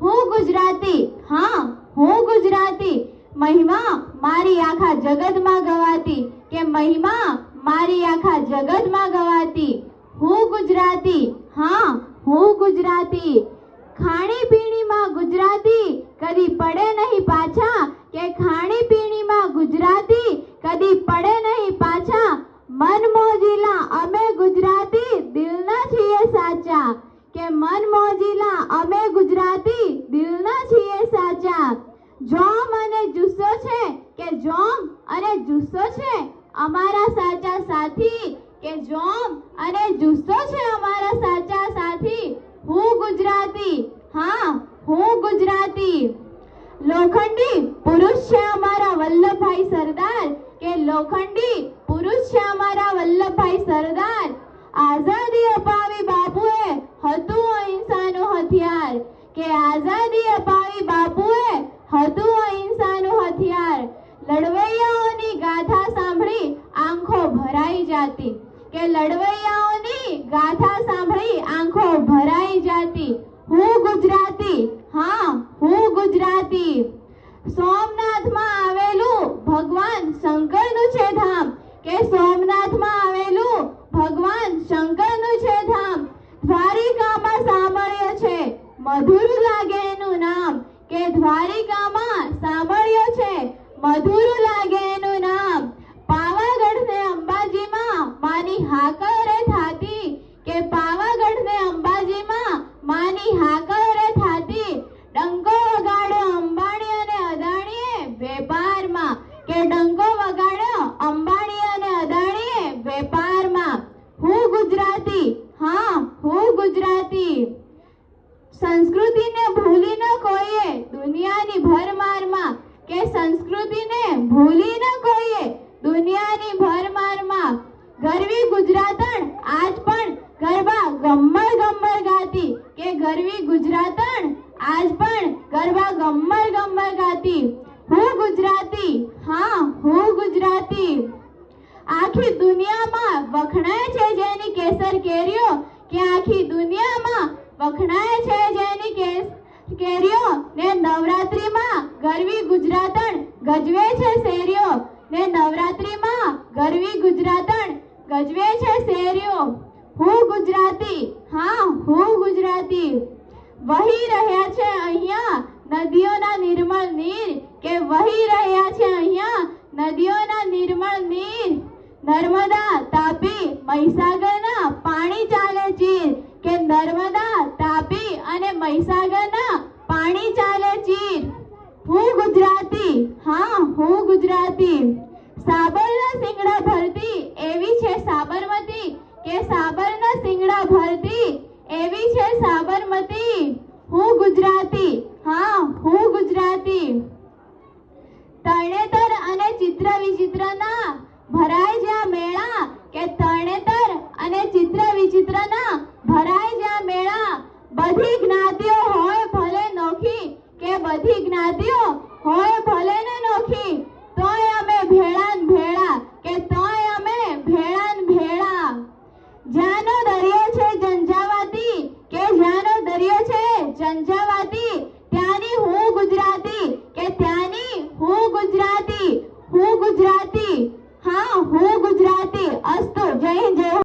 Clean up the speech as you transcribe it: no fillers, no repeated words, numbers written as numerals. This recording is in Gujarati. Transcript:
હું ગુજરાતી, હા હું ગુજરાતી, મહિમા મારી આખા જગતમાં ગવાતી, કે મહિમા મારી આખા જગતમાં ગવાતી. હું ગુજરાતી, હા હું ગુજરાતી, ખાણીપીણીમાં ગુજરાતી, કદી પડે નહીં પાછા, કે ખાણીપીણીમાં ગુજરાતી, કદી પડે નહીં પાછા. મન મોજીલા અમે ગુજરાતી, દિલના છીએ સાચા, કે મન મોજીલા અમે ગુજરાતી, દિલના છીએ સાચા. જોમ અને જુસ્સો છે, કે જોમ અને જુસ્સો છે અમારા સાચા સાથી, કે જોમ અને જુસ્સો છે અમારા સાચા સાથી. હું ગુજરાતી, હા હું ગુજરાતી, લોખંડી પુરુષ છે અમારા વલ્લભભાઈ સરદાર, કે લોખંડી પુરુષ છે અમારા વલ્લભભાઈ સરદાર. આઝાદી અપાવી બાપુએ હતું અહિંસાનું હથિયાર, કે આઝાદી અપાવી બાપુએ હતું અહિંસાનું હથિયાર. લડવૈયાઓની ગાથા સાંભળી આંખો ભરાઈ જાતી, કે લડવૈયાઓની ગાથા સાંભળી આંખો ભરાઈ જાતી. હું ગુજરાતી, હા હું ગુજરાતી, સોમનાથમાં આવેલું ભગવાન શંકરનું છે ધામ, કે સોમનાથમાં આવેલું ભગવાન શંકરનું છે ધામ. દ્વારિકામાં સાંભળ્યો છે મધુર લાગે એનું નામ, કે દ્વારિકામાં સાંભળ્યો છે મધુર લાગે એનું નામ. પાવાગઢ ને અંબાજીમાં માની હાકરે થાતી, કે પાવાગઢ ને અંબાજીમાં માની હાકરે થાતી. ડંકો વગાડ્યો અંબાણી અને અદાણીએ વેપારમાં, કે ડંકો વગાડ્યો અંબાણી અને અદાણીએ વેપારમાં. હું ગુજરાતી, હા હું ગુજરાતી, સંસ્કૃતિને ભૂલી ન કોઈએ દુનિયાની ભરમારમાં, કે સંસ્કૃતિને ભૂલી ન કોઈએ દુનિયાની ભરમારમાં. ગરવી ગુજરાતણ આજ પણ ગરબા ગમ્મર ગમ્મર ગાતી, કે ગરવી ગુજરાતણ આજ પણ ગરબા ગમ્મર ગમ્મર ગાતી. હું ગુજરાતી, હા હું ગુજરાતી, આખી દુનિયામાં વખણાય છે જેની કેસર કેરીઓ, કે આખી દુનિયામાં વખણાય છે જેની કેરીઓ. ને નવરાત્રીમાં ગરવી ગુજરાતણ ગજવે છે શેરીઓ, ને નવરાત્રીમાં ગરવી ગુજરાતણ ગજવે છે શેરીઓ. હું ગુજરાતી, હા હું ગુજરાતી, વહી રહ્યા છે અહીંયા નદીઓના નિર્મળ નીર, કે વહી રહ્યા છે અહીંયા નદીઓના નિર્મળ નીર. નર્મદા તાપી મહીસાગરના પાણી ચાલે ચીર, કે નર્મદા તાપી અને મહીસાગરના પાણી ચાલે ચીર. હું ગુજરાતી, હા હું ગુજરાતી, સાબરના સિંગડા ભરતી એવી છે સાબરમતી, કે સાબરના સિંગડા ભરતી એવી છે સાબરમતી. હું ગુજરાતી, હા હું ગુજરાતી, તરણેતર અને ચિત્ર વિચિત્રના ભરાય જ્યાં મેળા, કે તરણેતર અને ચિત્ર વિચિત્રના ભરાય જ્યાં મેળા. બધી જ્ઞાતિઓ હોય ભલે નોખી, કે બધી જ્ઞાતિઓ હોય ભલે ને નોખી, તોય અમે ભેળા ન ભેળા, કે તોય અમે ભેળા ન ભેળા. જ્યાંનો દરિયો છે ઝંઝાવાતી, કે જ્યાંનો દરિયો છે ઝંઝાવાતી,